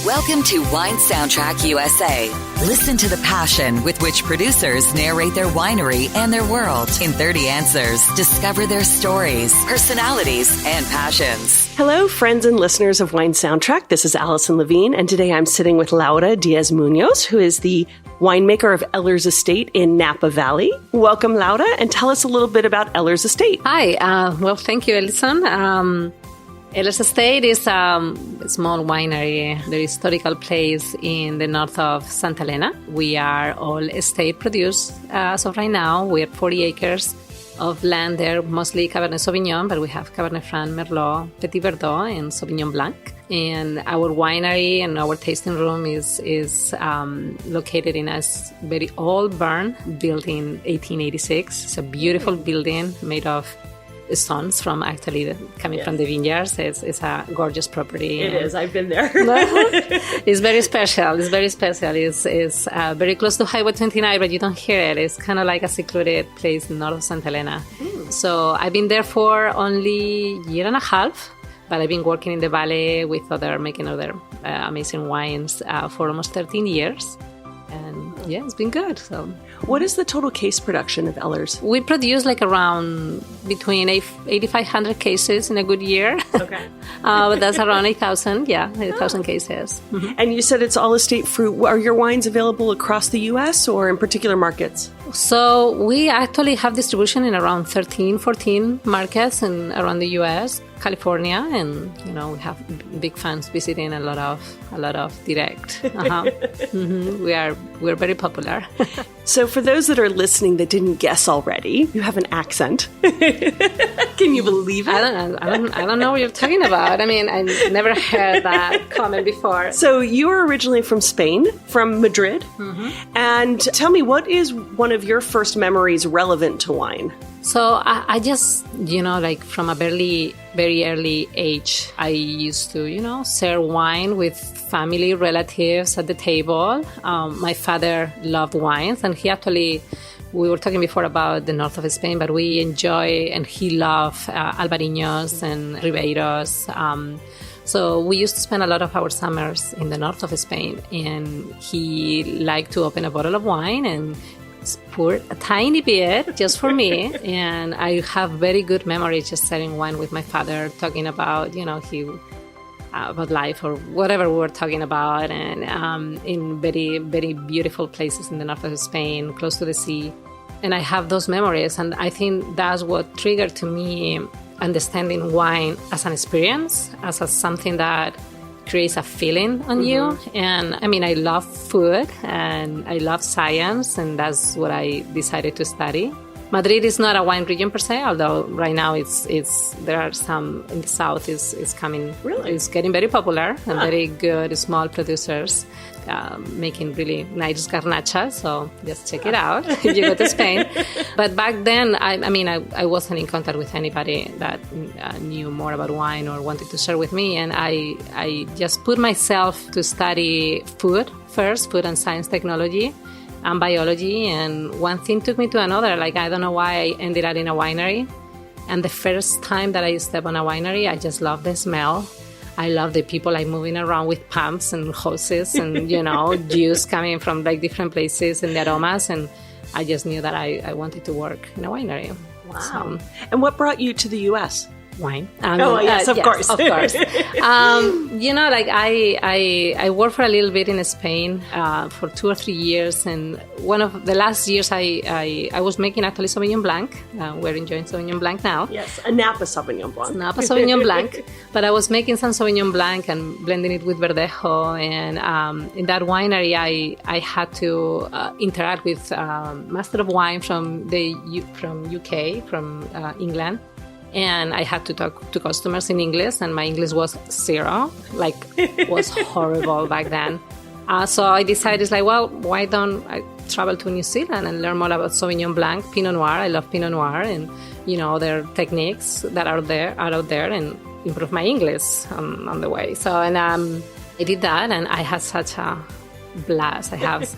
Welcome to Wine Soundtrack USA. Listen to the passion with which producers narrate their winery and their world in 30 answers. Discover their stories, personalities, and passions. Hello, friends and listeners of Wine Soundtrack. This is Allison Levine, and today I'm sitting with Laura Diaz Munoz, who is the winemaker of Ehlers Estate in Napa Valley. Welcome, Laura, and tell us a little bit about Ehlers Estate. Hi. Well, thank you, Alison. Ehlers Estate is a small winery, the historical place in the north of Santa Elena. We are all estate produced as of right now. We have 40 acres of land there, mostly Cabernet Sauvignon, but we have Cabernet Franc, Merlot, Petit Verdot, and Sauvignon Blanc. And our winery and our tasting room is located in a very old barn built in 1886. It's a beautiful building made of stones from coming from the vineyards. It's a gorgeous property. It is. I've been there. It's very special. It's very close to Highway 29, but you don't hear it. It's kind of like a secluded place north of Santa Elena. So I've been there for only a year and a half, but I've been working in the valley making other amazing wines for almost 13 years. And yeah, it's been good. So, what is the total case production of Ehlers? We produce like around between 8,500 cases in a good year. Okay. But that's around 8,000. Yeah, 8,000 cases. Mm-hmm. And you said it's all estate fruit. Are your wines available across the U.S. or in particular markets? So we actually have distribution in around 13, 14 markets and around the U.S., California, and we have big fans visiting a lot of direct. Mm-hmm. We're very popular. So for those that are listening that didn't guess already, you have an accent. Can you believe it? I don't know what you're talking about. I mean, I never heard that comment before. So you were originally from Spain, from Madrid. Mm-hmm. And tell me, what is one of your first memories relevant to wine? So I just, like from a very early age, I used to, serve wine with family, relatives at the table. My father loved wines, and we were talking before about the north of Spain, but we enjoy, and he loved Albariños and Ribeiros. So we used to spend a lot of our summers in the north of Spain, and he liked to open a bottle of wine and pour a tiny bit just for me. And I have very good memories just sharing wine with my father, talking about, about life or whatever we were talking about, and in very, very beautiful places in the north of Spain, close to the sea. And I have those memories, and I think that's what triggered to me understanding wine as an experience, as something that creates a feeling on you. And I mean, I love food and I love science, and that's what I decided to study. Madrid is not a wine region per se, although right now there are some in the south is coming. Really? It's getting very popular and very good small producers making really nice garnacha. So just check it out if you go to Spain. But back then, I wasn't in contact with anybody that knew more about wine or wanted to share with me, and I just put myself to study food and science technology and biology, and one thing took me to another. Like, I don't know why I ended up in a winery. And the first time that I stepped on a winery, I just love the smell. I love the people like moving around with pumps and hoses and, juice coming from like different places and the aromas. And I just knew that I wanted to work in a winery. Wow. So, and what brought you to the U.S.? Wine. Yes, of course. Of course. I worked for a little bit in Spain for 2 or 3 years, and one of the last years I was making actually Sauvignon Blanc. We're enjoying Sauvignon Blanc now. Yes, a Napa Sauvignon Blanc. Napa Sauvignon Blanc. But I was making some Sauvignon Blanc and blending it with Verdejo, and in that winery I had to interact with Master of Wine from UK, from England. And I had to talk to customers in English, and my English was zero, was horrible back then. So I decided, why don't I travel to New Zealand and learn more about Sauvignon Blanc, Pinot Noir. I love Pinot Noir, and their techniques that are out there, and improve my English on the way. So, and I did that, and I had such a blast. I have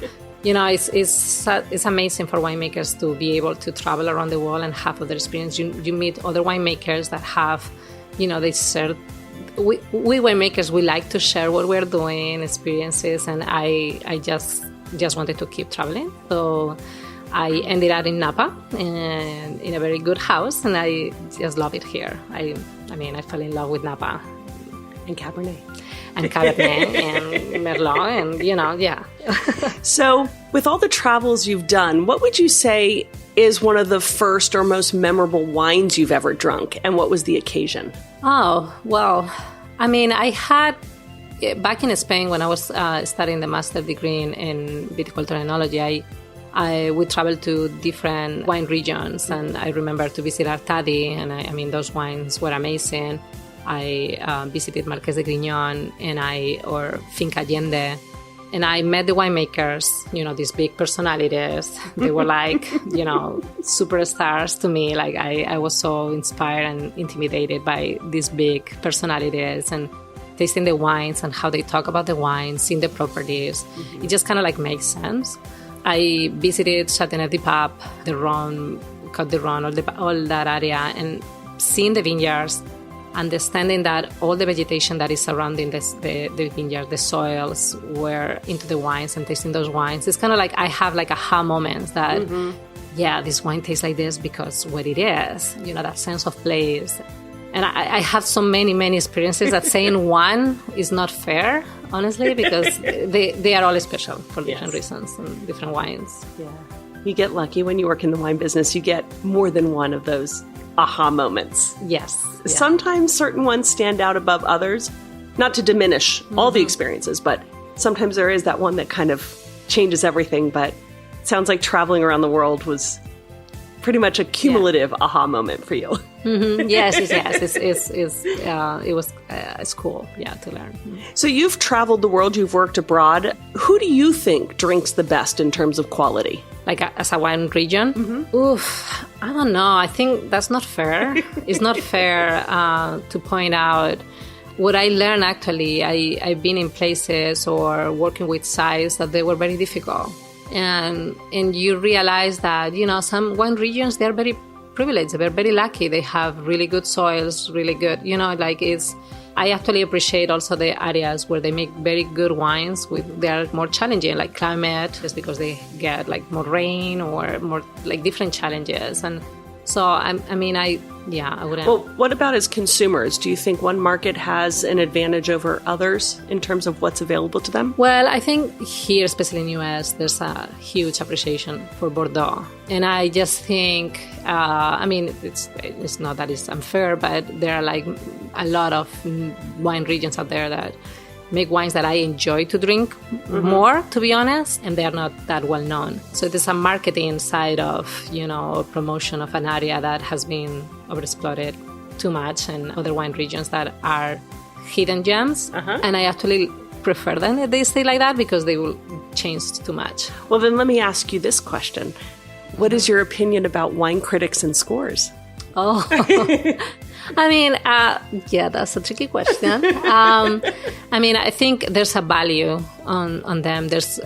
it's amazing for winemakers to be able to travel around the world and have other experience. You meet other winemakers that have, they share we winemakers, we like to share what we're doing, experiences, and I just wanted to keep traveling. So I ended up in Napa and in a very good house, and I just love it here. I fell in love with Napa. And Cabernet. And Cabernet and Merlot and, yeah. So with all the travels you've done, what would you say is one of the first or most memorable wines you've ever drunk? And what was the occasion? Oh, well, I had, back in Spain when I was studying the master's degree in viticultural enology, I would travel to different wine regions, and I remember to visit Artadi, and those wines were amazing. I visited Marqués de Grignon or Finca Allende, and I met the winemakers, these big personalities. They were like, superstars to me. Like I was so inspired and intimidated by these big personalities, and tasting the wines and how they talk about the wines, seeing the properties. It just kind of like makes sense. I visited Châteauneuf-du-Pape, the Rhône, Côte de Rhône, all that area, and seeing the vineyards, understanding that all the vegetation that is surrounding the vineyard, the soils, were into the wines, and tasting those wines. It's kind of like I have like aha moments that, this wine tastes like this because what it is, that sense of place. And I have so many experiences that saying one is not fair, honestly, because they are all special for different reasons and different wines. Yeah. You get lucky when you work in the wine business. You get more than one of those aha moments. Yes. Yeah. Sometimes certain ones stand out above others, not to diminish all the experiences, but sometimes there is that one that kind of changes everything. But it sounds like traveling around the world was pretty much a cumulative aha moment for you. Yes. It's cool, to learn. So you've traveled the world, you've worked abroad. Who do you think drinks the best in terms of quality? Like as a wine region? Oof, I don't know. I think that's not fair. It's not fair to point out. What I learned, actually, I've been in places or working with sites that they were very difficult. And you realize that, some wine regions, they're very privileged. They're very lucky. They have really good soils, really good, I actually appreciate also the areas where they make very good wines. They are more challenging, like climate, just because they get like more rain or more like different challenges. And so, I wouldn't. Well, what about as consumers? Do you think one market has an advantage over others in terms of what's available to them? Well, I think here, especially in the U.S., there's a huge appreciation for Bordeaux. And I just think, it's not that it's unfair, but there are like a lot of wine regions out there that make wines that I enjoy to drink more, to be honest, and they're not that well known. So there's a marketing side of, promotion of an area that has been overexploited too much, and other wine regions that are hidden gems. And I actually prefer them if they stay like that, because they will change too much. Well, then let me ask you this question. What is your opinion about wine critics and scores? Oh, that's a tricky question. I think there's a value on them. There's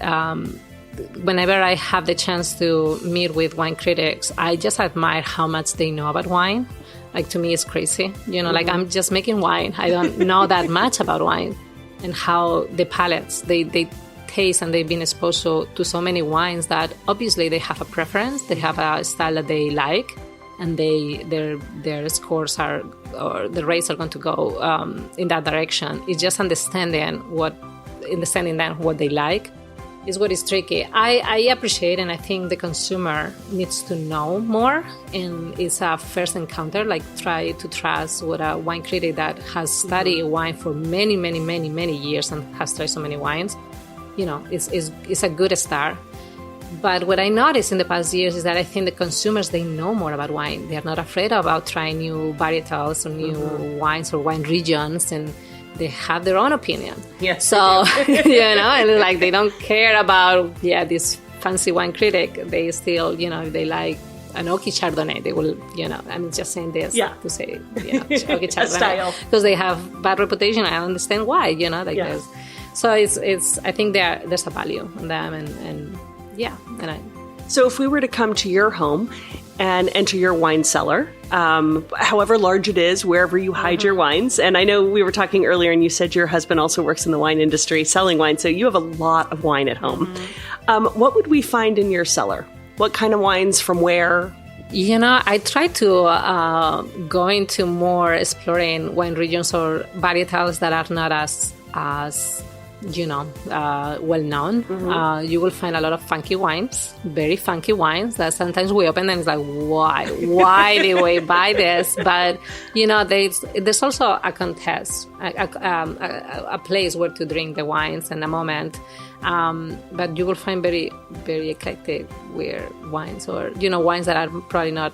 whenever I have the chance to meet with wine critics, I just admire how much they know about wine. Like, to me, it's crazy. Like, I'm just making wine. I don't know that much about wine, and how the palates, they taste, and they've been exposed to so many wines that obviously they have a preference. They have a style that they like, and their scores or the rates are going to go in that direction. It's just understanding then what they like is what is tricky. I appreciate, and I think the consumer needs to know more, and it's a first encounter, like try to trust what a wine critic that has studied wine for many, many, many, many years and has tried so many wines, it's a good start. But what I noticed in the past years is that I think the consumers, they know more about wine. They're not afraid about trying new varietals or new wines or wine regions, and they have their own opinion. Yes. So, and like they don't care about, this fancy wine critic. They still, if they like an oaky Chardonnay, they will, I'm just saying this to say, oaky Chardonnay. Because they have bad reputation. I understand why, this. So it's I think there's a value in them, and. So if we were to come to your home and enter your wine cellar, however large it is, wherever you hide your wines. And I know we were talking earlier and you said your husband also works in the wine industry selling wine, so you have a lot of wine at home. What would we find in your cellar? What kind of wines, from where? I try to go into more exploring wine regions or varietals that are not as well known. You will find a lot of funky wines, very funky wines that sometimes we open and it's like, why did we buy this? But there's also a contest, a place where to drink the wines and a moment. But you will find very, very eclectic, weird wines, or wines that are probably not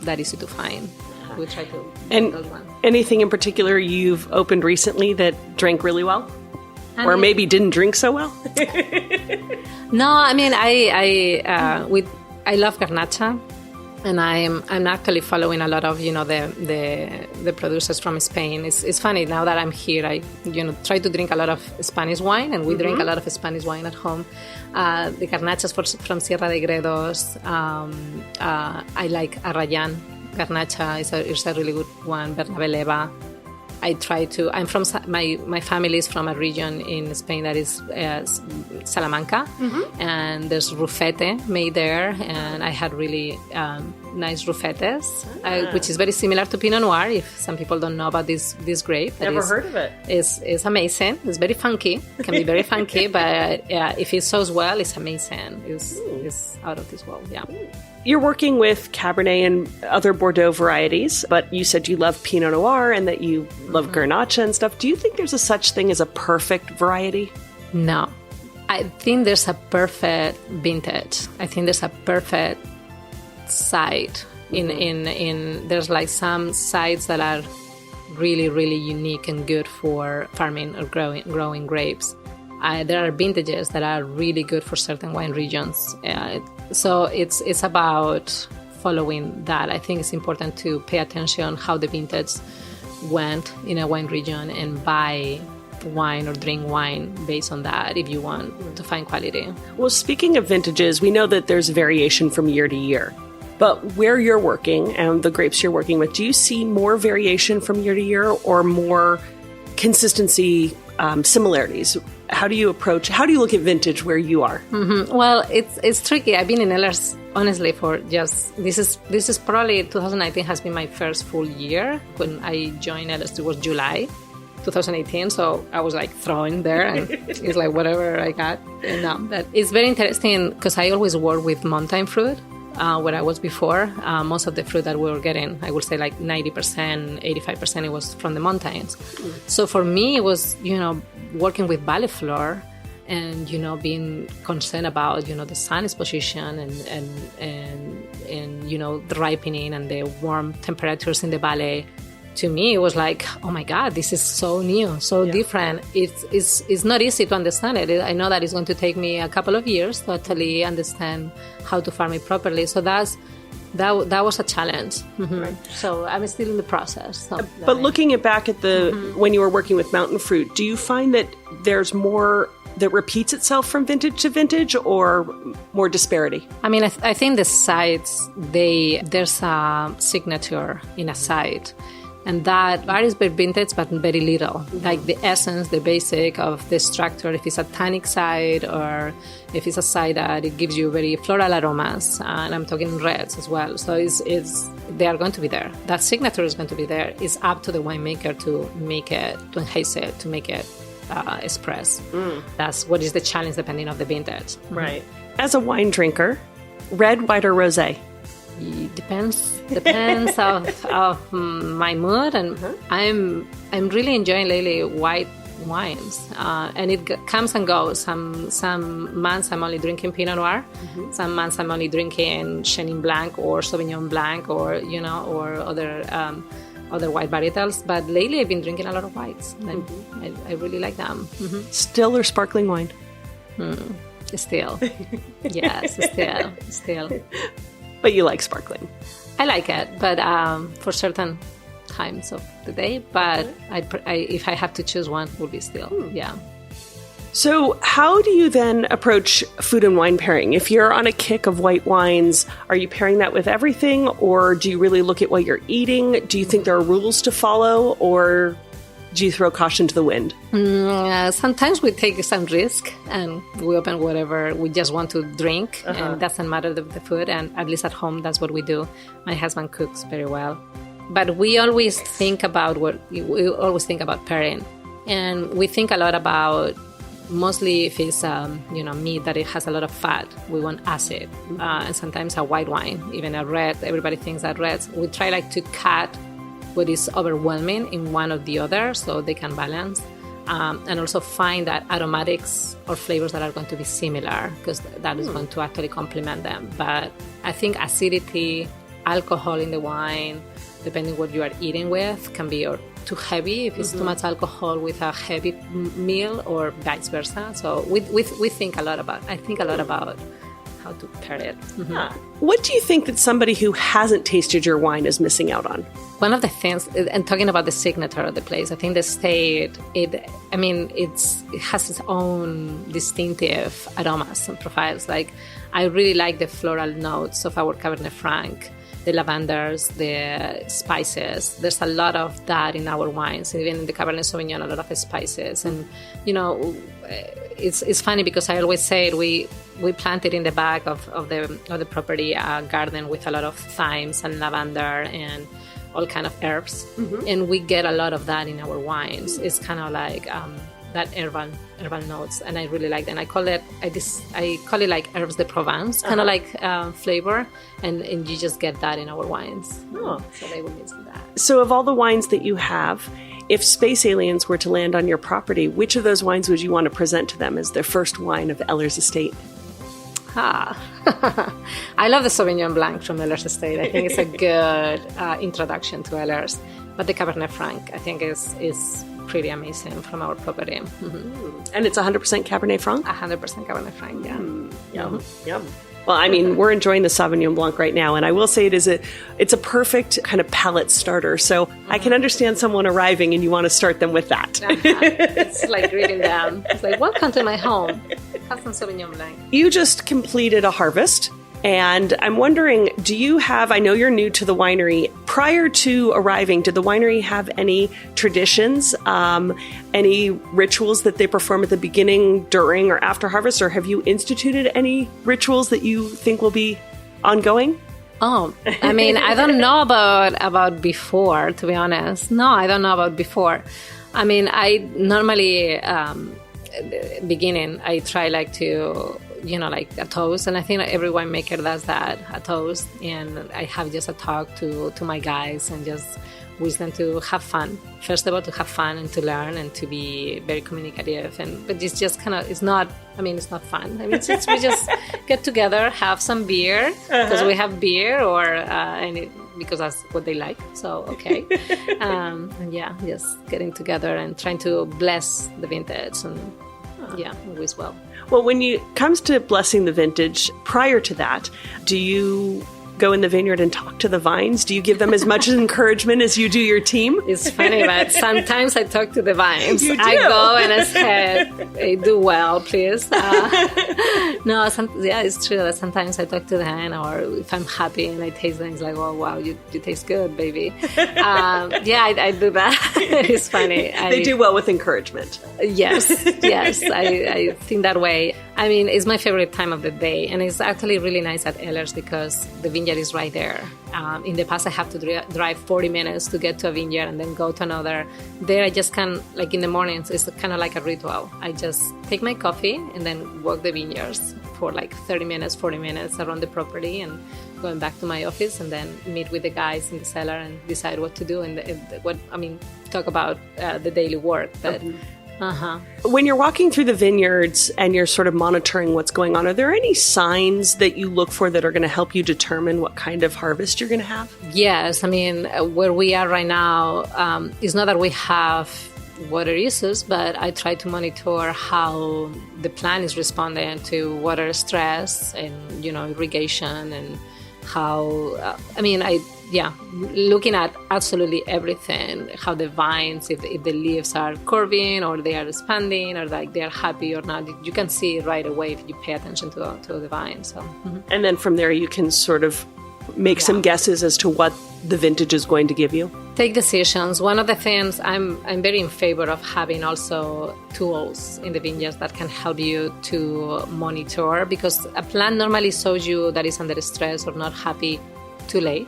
that easy to find. We try to and those ones. Anything in particular you've opened recently that drank really well? Or maybe didn't drink so well? No, I mean, I love Garnacha, and I'm actually following a lot of the producers from Spain. It's funny now that I'm here. I try to drink a lot of Spanish wine, and we drink a lot of Spanish wine at home. The Garnachas from Sierra de Gredos. I like Arrayan Garnacha. It's a really good one. Bernabeleva. I try to. I'm from my family is from a region in Spain that is Salamanca, and there's Rufete made there, and I had really nice Rufetes, which is very similar to Pinot Noir. If some people don't know about this grape, never heard of it. It's amazing. It's very funky. It can be very funky, but if it sows well, it's amazing. It's out of this world. Yeah. You're working with Cabernet and other Bordeaux varieties, but you said you love Pinot Noir and that you love Garnacha and stuff. Do you think there's a such thing as a perfect variety? No. I think there's a perfect vintage. I think there's a perfect site. There's like some sites that are really, really unique and good for farming or growing grapes. There are vintages that are really good for certain wine regions. So it's about following that. I think it's important to pay attention how the vintage went in a wine region and buy wine or drink wine based on that if you want to find quality. Well, speaking of vintages, we know that there's variation from year to year. But where you're working and the grapes you're working with, do you see more variation from year to year or more consistency, similarities? How do you look at vintage where you are? Well, it's tricky. I've been in Ehlers, honestly, for just, this is probably 2019 has been my first full year. When I joined Ehlers, it was July 2018, so I was like thrown there, and it's like whatever I got. But it's very interesting because I always work with mountain fruit. Where I was before, most of the fruit that we were getting, I would say like 90%, 85%, it was from the mountains. So for me, it was, working with valley floor and, being concerned about, the sun exposition and the ripening and the warm temperatures in the valley. To me, it was like, oh my God, this is so new, so different. It's not easy to understand it. I know that it's going to take me a couple of years to actually understand how to farm it properly. So that was a challenge. Right. So I'm still in the process. But looking back at when you were working with mountain fruit, do you find that there's more that repeats itself from vintage to vintage or more disparity? I mean, I think the sites, there's a signature in a site. And that varies by vintage, but very little. Like the essence, the basic of the structure, if it's a tannic side or if it's a side that it gives you very floral aromas, and I'm talking reds as well. So they are going to be there. That signature is going to be there. It's up to the winemaker to make it, to enhance it, to make it express. That's what is the challenge depending on the vintage. Right. As a wine drinker, red, white, or rosé? It depends of my mood, and I'm really enjoying lately white wines, and it comes and goes. Some months I'm only drinking Pinot Noir, some months I'm only drinking Chenin Blanc or Sauvignon Blanc or other white varietals. But lately I've been drinking a lot of whites. I really like them. Still or sparkling wine? Still, yes, still. But you like sparkling? I like it, but for certain times of the day. But if I have to choose one, it would be still. Yeah. So how do you then approach food and wine pairing? If you're on a kick of white wines, are you pairing that with everything, or do you really look at what you're eating? Do you think there are rules to follow, or do you throw caution to the wind? Sometimes we take some risk and we open whatever we just want to drink, and it doesn't matter the food. And at least at home, that's what we do. My husband cooks very well, but we always think about pairing, and we think a lot about. Mostly if it's, meat that it has a lot of fat, we want acid. And sometimes a white wine, even a red, everybody thinks that reds. We try to cut what is overwhelming in one or the other so they can balance. And also find that aromatics or flavors that are going to be similar, because that is going to actually complement them. But I think acidity, alcohol in the wine, depending what you are eating with, can be too heavy if it's too much alcohol with a heavy meal, or vice versa. So we think a lot about. I think a lot about how to pair it. What do you think that somebody who hasn't tasted your wine is missing out on? One of the things, and talking about the signature of the place, I think the estate, it has its own distinctive aromas and profiles. Like, I really like the floral notes of our Cabernet Franc. The lavenders, the spices. There's a lot of that in our wines. Even in the Cabernet Sauvignon, a lot of spices. And, it's funny because I always say we planted in the back of the property a garden with a lot of thymes and lavender and all kind of herbs. And we get a lot of that in our wines. It's kind of like that herbal notes, and I really like that. And I call it like herbs de Provence, kind of like flavor, and you just get that in our wines. So they will miss that. So of all the wines that you have, if space aliens were to land on your property, which of those wines would you want to present to them as their first wine of Ehlers Estate? I love the Sauvignon Blanc from Ehlers Estate. I think it's a good introduction to Ehlers. But the Cabernet Franc, I think, is pretty amazing from our property. And it's 100% Cabernet Franc? 100% Cabernet Franc, yeah. Yum. Well, I mean, we're enjoying the Sauvignon Blanc right now, and I will say it's a perfect kind of palate starter. So I can understand someone arriving and you want to start them with that. It's like greeting them. It's like, welcome to my home. Have some Sauvignon Blanc. You just completed a harvest. And I'm wondering, I know you're new to the winery. Prior to arriving, did the winery have any traditions, any rituals that they perform at the beginning, during, or after harvest? Or have you instituted any rituals that you think will be ongoing? I mean, I don't know about before, to be honest. No, I don't know about before. I mean, I normally, beginning, I try to... like a toast. And I think every winemaker does that, a toast. And I have just a talk to my guys and just wish them to have fun. First of all, to have fun and to learn and to be very communicative. But it's just it's not fun. I mean, we just get together, have some beer, because we have beer, because that's what they like. So, okay. And just getting together and trying to bless the vintage and always well. Well, when it comes to blessing the vintage, prior to that, do you go in the vineyard and talk to the vines? Do you give them as much encouragement as you do your team? It's funny, but sometimes I talk to the vines. You do? I go and I say, hey, do well, please. No, it's true that sometimes I talk to them, or if I'm happy and I taste them, it's like, oh, wow, you taste good, baby. I do that. It's funny. They do well with encouragement. Yes, I think that way. I mean, it's my favorite time of the day, and it's actually really nice at Ehlers because the vineyard is right there. In the past, I have to drive 40 minutes to get to a vineyard and then go to another. There, I just can, like in the mornings, it's kind of like a ritual. I just take my coffee and then walk the vineyards for like 30 minutes, 40 minutes around the property, and going back to my office and then meet with the guys in the cellar and decide what to do talk about the daily work. But When you're walking through the vineyards and you're sort of monitoring what's going on, are there any signs that you look for that are going to help you determine what kind of harvest you're going to have? Yes. I mean, where we are right now, it's not that we have water issues, but I try to monitor how the plant is responding to water stress and, irrigation, and how, looking at absolutely everything, how the vines, if the leaves are curving or they are expanding or like they are happy or not. You can see right away if you pay attention to the vines. So. And then from there, you can sort of make some guesses as to what the vintage is going to give you. Take decisions. One of the things I'm very in favor of having also tools in the vineyards that can help you to monitor, because a plant normally shows you that it's under stress or not happy too late.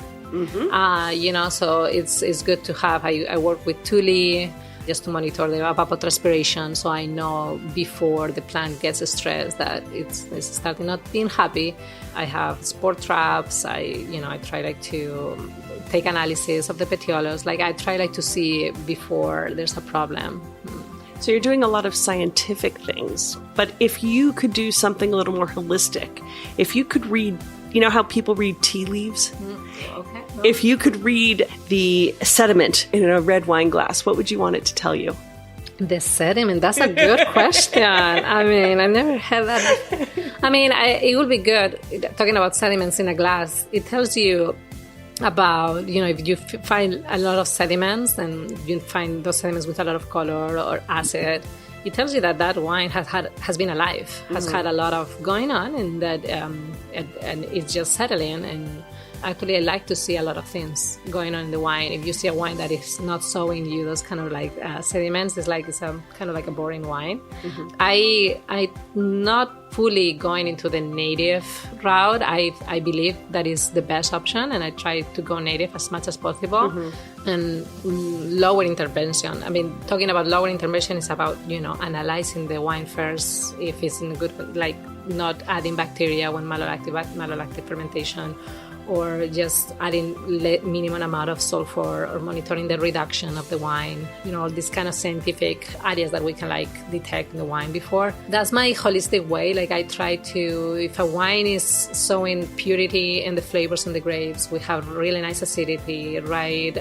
So it's good to have. I work with Thule just to monitor the evapotranspiration, so I know before the plant gets stressed that it's starting not being happy. I have sport traps. I try to take analysis of the petiolos. I try to see before there's a problem. So you're doing a lot of scientific things, but if you could do something a little more holistic, if you could read, how people read tea leaves? Okay. If you could read the sediment in a red wine glass, what would you want it to tell you? The sediment, that's a good question. I never had that. It would be good, talking about sediments in a glass. It tells you about, if you find a lot of sediments and you find those sediments with a lot of color or acid, it tells you that wine has been alive, has had a lot of going on, and that and it's just settling. And actually, I like to see a lot of things going on in the wine. If you see a wine that is not showing you those kind of sediments, it's kind of like a boring wine. I not fully going into the native route. I believe that is the best option, and I try to go native as much as possible. And lower intervention. Talking about lower intervention is about analyzing the wine first, if it's in a good, not adding bacteria when malolactic fermentation, or just adding minimum amount of sulfur, or monitoring the reduction of the wine. All these kind of scientific areas that we can detect in the wine before. That's my holistic way. I try to, if a wine is showing purity in the flavors in the grapes, we have really nice acidity, right,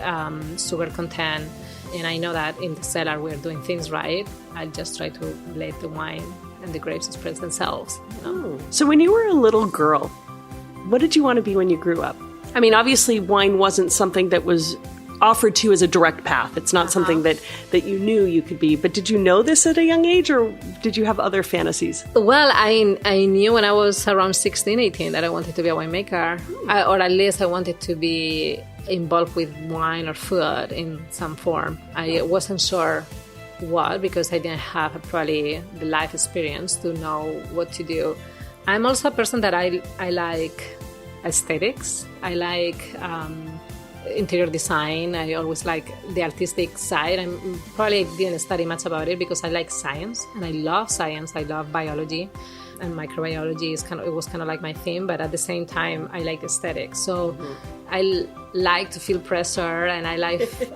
sugar content, and I know that in the cellar we're doing things right, I just try to let the wine and the grapes express themselves. So when you were a little girl, what did you want to be when you grew up? Obviously wine wasn't something that was offered to you as a direct path. It's not something that you knew you could be. But did you know this at a young age, or did you have other fantasies? Well, I knew when I was around 16, 18 that I wanted to be a winemaker, or at least I wanted to be involved with wine or food in some form. I wasn't sure what, because I didn't have probably the life experience to know what to do. I'm also a person that I like aesthetics. I like interior design. I always like the artistic side. I probably didn't study much about it because I like science, and I love science. I love biology, and microbiology was kind of like my theme. But at the same time, I like aesthetics. So I like to feel pressure, and I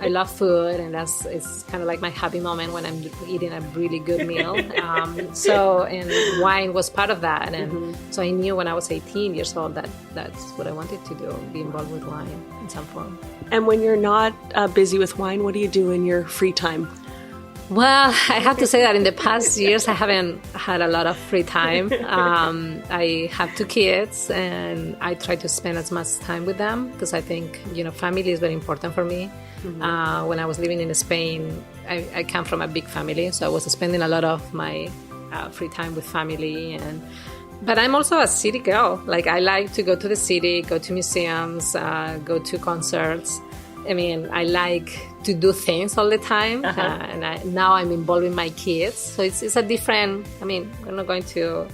love food, and it's kind of like my happy moment when I'm eating a really good meal. And wine was part of that, and so I knew when I was 18 years old that's what I wanted to do, be involved with wine in some form. And when you're not busy with wine, what do you do in your free time? Well, I have to say that in the past years, I haven't had a lot of free time. I have 2 kids, and I try to spend as much time with them because I think, family is very important for me. When I was living in Spain, I come from a big family, so I was spending a lot of my free time with family. But I'm also a city girl. I like to go to the city, go to museums, go to concerts. I like to do things all the time, now I'm involved with my kids, so it's a different. We're not going to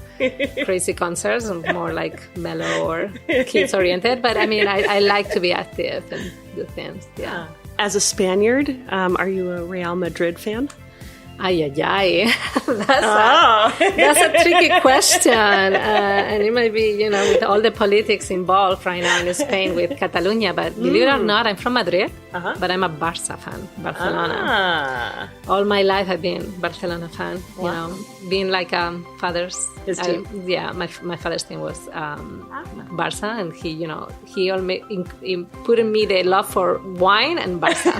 crazy concerts, I'm more like mellow or kids oriented. But I like to be active and do things. Yeah. As a Spaniard, are you a Real Madrid fan? That's a tricky question, and it might be, with all the politics involved right now in Spain with Catalonia. But believe it or not, I'm from Madrid. but I'm a Barça fan, Barcelona. Ah. All my life I've been Barcelona fan. Wow. You know, being like father's. His team. My father's team was Barça, and he put in me the love for wine and Barça.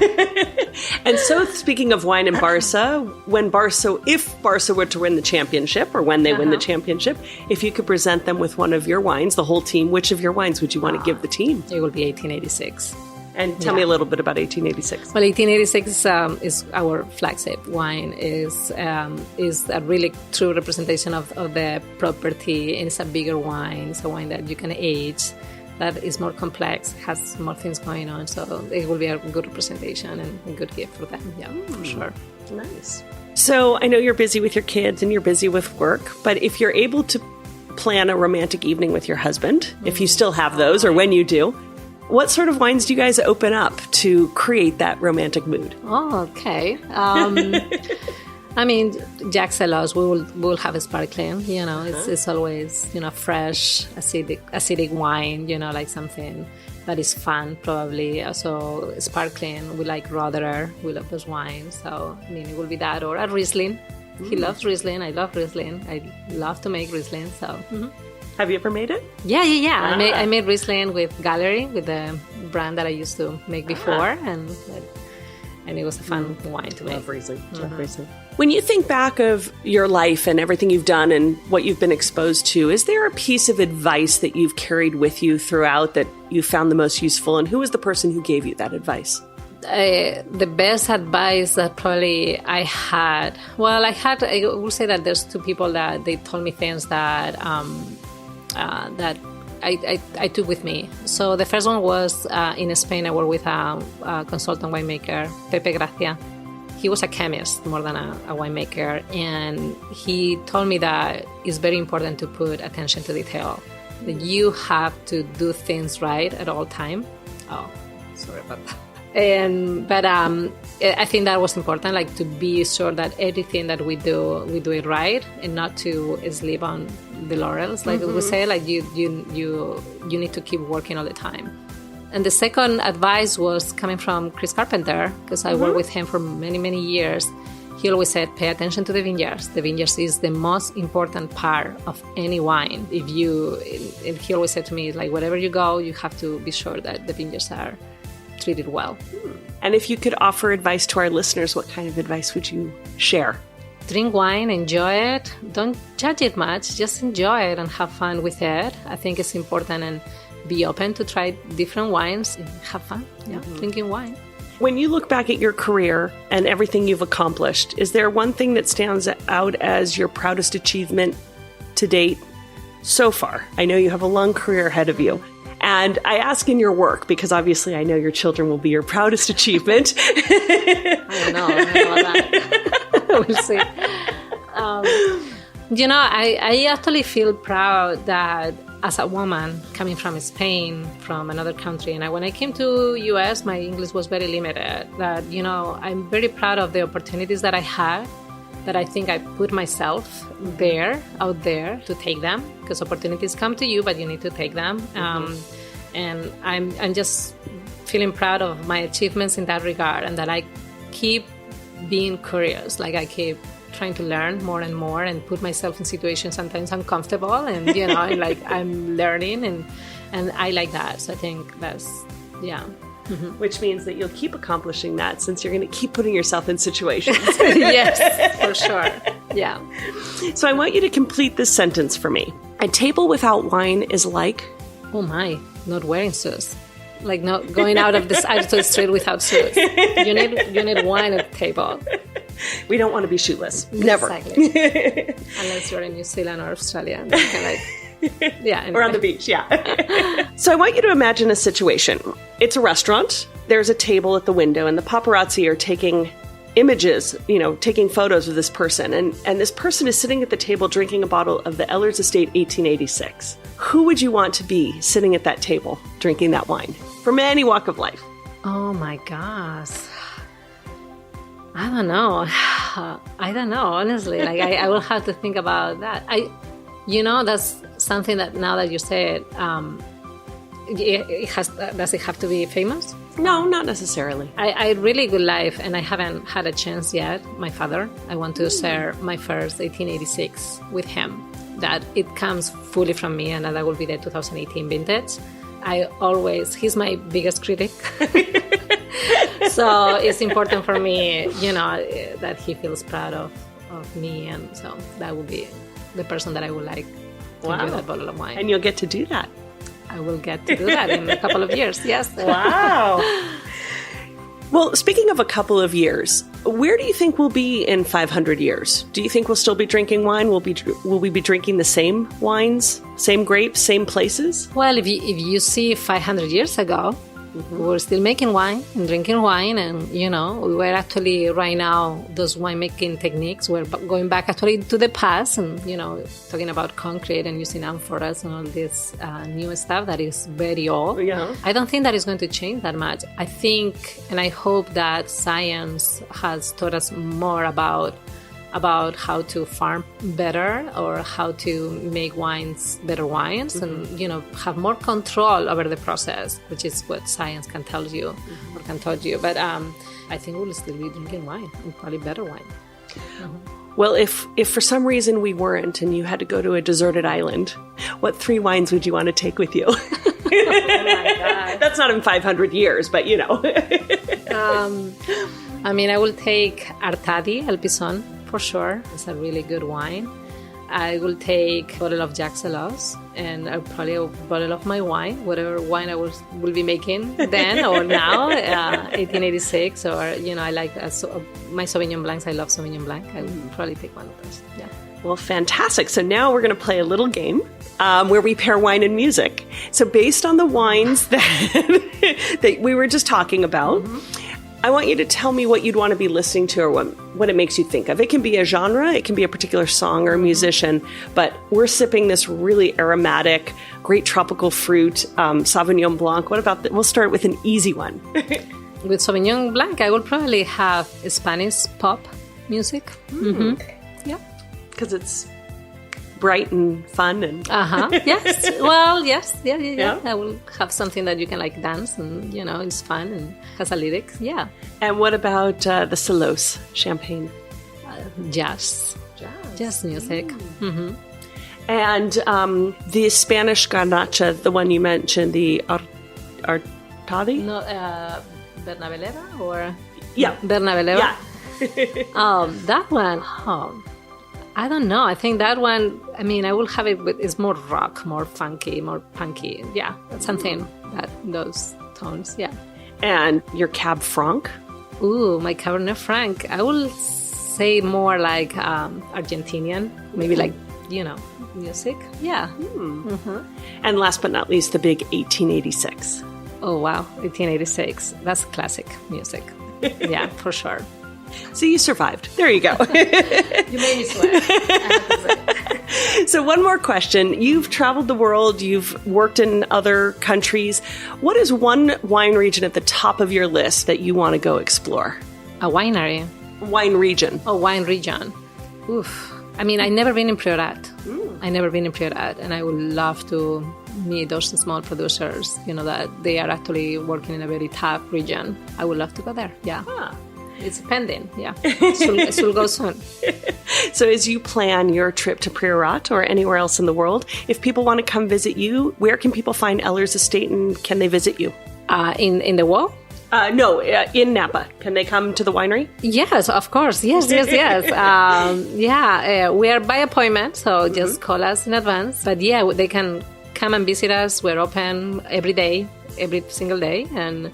And so, speaking of wine and Barça, if Barça were to win the championship, or when they win the championship, if you could present them with one of your wines, the whole team, which of your wines would you want to give the team? It will be 1886. And tell me a little bit about 1886. Well, 1886 is our flagship wine. Is a really true representation of the property. It's a bigger wine. It's a wine that you can age, that is more complex, has more things going on. So it will be a good representation and a good gift for them. Yeah, for sure. Nice. So I know you're busy with your kids and you're busy with work, but if you're able to plan a romantic evening with your husband, if you still have those or when you do, what sort of wines do you guys open up to create that romantic mood? Oh, okay. I mean, Jack Celos, we'll have a sparkling. You know, it's always fresh, acidic wine. Like something that is fun, probably. Also, sparkling. We like Roderer. We love those wines. So I mean, it will be that or a Riesling. He loves Riesling. I love Riesling. I love to make Riesling. So. Have you ever made it? Yeah. I made Riesling with Gallery, with the brand that I used to make before, and it was a fun wine to make. Love Riesling. Love Riesling. When you think back of your life and everything you've done and what you've been exposed to, is there a piece of advice that you've carried with you throughout that you found the most useful? And who was the person who gave you that advice? The best advice that probably I had. Well, I will say that there's two people that they told me things that that I took with me. So the first one was in Spain. I worked with a consultant winemaker, Pepe Gracia. He was a chemist more than a winemaker, and he told me that it's very important to put attention to detail. That you have to do things right at all time. Oh, sorry about that. But I think that was important, like to be sure that everything that we do it right, and not to sleep on the laurels, like we say. Like you need to keep working all the time. And the second advice was coming from Chris Carpenter, because I worked with him for many, many years. He always said, pay attention to the vineyards. The vineyards is the most important part of any wine. And he always said to me, like, wherever you go, you have to be sure that the vineyards are treated well. And if you could offer advice to our listeners, what kind of advice would you share? Drink wine, enjoy it. Don't judge it much. Just enjoy it and have fun with it. I think it's important, and be open to try different wines and have fun drinking wine. When you look back at your career and everything you've accomplished, is there one thing that stands out as your proudest achievement to date so far? I know you have a long career ahead of you. And I ask in your work because obviously I know your children will be your proudest achievement. I don't know about that. We'll see. I actually feel proud that as a woman coming from Spain, from another country, and when I came to US, my English was very limited. That, I'm very proud of the opportunities that I had, that I think I put myself out there to take them, because opportunities come to you, but you need to take them. And I'm just feeling proud of my achievements in that regard, and that I keep being curious, like I keep trying to learn more and more and put myself in situations sometimes uncomfortable, and and like I'm learning, and I like that. So I think that's Which means that you'll keep accomplishing that, since you're going to keep putting yourself in situations. Yes, for sure. Yeah. So I want you to complete this sentence for me. A table without wine is like? Oh my, not wearing suits. Like not going out of the street without suits. You need wine at the table. We don't want to be shoeless. Never. Exactly. Unless you're in New Zealand or Australia. Then you can anyway. Or on the beach, So I want you to imagine a situation. It's a restaurant. There's a table at the window, and the paparazzi are taking images, taking photos of this person. And this person is sitting at the table drinking a bottle of the Ehlers Estate 1886. Who would you want to be sitting at that table drinking that wine from any walk of life? Oh my gosh. I don't know. Honestly. Like I will have to think about that. That's something that now that you say it, Does it have to be famous? No, not necessarily. I really good life, and I haven't had a chance yet. My father, I want to share my first 1886 with him. That it comes fully from me, and that will be the 2018 vintage. He's my biggest critic. So it's important for me, that he feels proud of me, and so that would be the person that I would like to give that bottle of wine. And you'll get to do that. I will get to do that in a couple of years, yes. Wow. Well, speaking of a couple of years, where do you think we'll be in 500 years? Do you think we'll still be drinking wine? Will we be drinking the same wines, same grapes, same places? Well, if you see 500 years ago, we were still making wine and drinking wine, and we were actually right now those winemaking techniques. We're going back actually to the past, and talking about concrete and using amphoras and all this new stuff that is very old. Yeah. I don't think that is going to change that much. I think, and I hope that science has taught us more about how to farm better, or how to make better wines, and have more control over the process, which is what science can tell you or can tell you. But I think we'll still be drinking wine, and probably better wine. Well, if for some reason we weren't, and you had to go to a deserted island, what 3 wines would you want to take with you? Oh my God. That's not in 500 years, but I will take Artadi El Pison, for sure. It's a really good wine. I will take a bottle of Jacques Celos, and probably a bottle of my wine, whatever wine I will be making then or now, 1886, or, I like my Sauvignon Blancs. I love Sauvignon Blanc. I will probably take one of those, yeah. Well, fantastic. So now we're going to play a little game where we pair wine and music. So based on the wines that we were just talking about, I want you to tell me what you'd want to be listening to, or what it makes you think of. It can be a genre, it can be a particular song or a musician, but we're sipping this really aromatic, great tropical fruit, Sauvignon Blanc. What about we'll start with an easy one. With Sauvignon Blanc, I will probably have Spanish pop music. Yeah. Because it's bright and fun and yes. Well, yes. Yeah. I will have something that you can dance, and it's fun and has a lyrics. Yeah. And what about the Celos champagne? Jazz music. And the Spanish garnacha, the one you mentioned, the Artadi? No, Bernabellera or Bernabellera. Yeah. That one. I don't know. I think that one, I will have it it's more rock, more funky, more punky. Yeah, something those tones, yeah. And your Cab Franc? Ooh, my Cabernet Franc. I will say more like Argentinian, maybe music. Yeah. And last but not least, the big 1886. Oh, wow. 1886. That's classic music. Yeah, for sure. So you survived. There you go. You made me sweat. I have to say. So one more question. You've traveled the world. You've worked in other countries. What is one wine region at the top of your list that you want to go explore? A winery. Wine region. Oh, wine region. Oof. I've never been in Proudest. And I would love to meet those small producers, that they are actually working in a very tough region. I would love to go there. Yeah. It's pending, yeah. It will go soon. So as you plan your trip to Proudest or anywhere else in the world, if people want to come visit you, where can people find Ehlers Estate, and can they visit you? In the wall? No, in Napa. Can they come to the winery? Yes, of course. Yes. We are by appointment, so just call us in advance. But yeah, they can come and visit us. We're open every day, every single day, and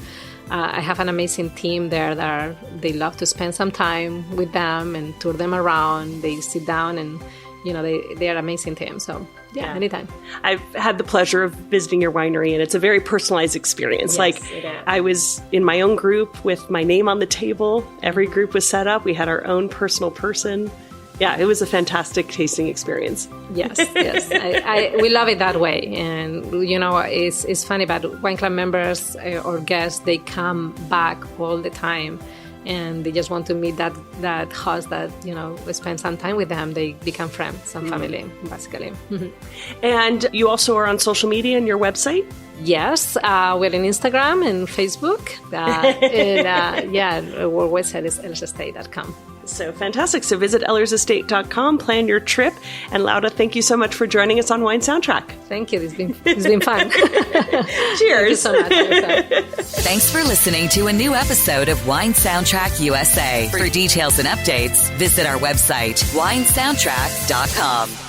I have an amazing team there that they love to spend some time with them and tour them around. They sit down and, they are an amazing team. So, yeah, anytime. I've had the pleasure of visiting your winery, and it's a very personalized experience. Yes, it is. I was in my own group with my name on the table. Every group was set up. We had our own personal person. Yeah, it was a fantastic tasting experience. Yes. We love it that way. And, it's funny, but wine club members or guests, they come back all the time. and they just want to meet that host that, spend some time with them. They become friends and family, basically. And you also are on social media and your website? Yes, we're on Instagram and Facebook. Our website is ehlersestate.com. So fantastic. So visit ehlersestate.com, plan your trip. And Laura, thank you so much for joining us on Wine Soundtrack. Thank you. It's been fun. Cheers. Thank you so much. Thanks for listening to a new episode of Wine Soundtrack USA. For details and updates, visit our website, winesoundtrack.com.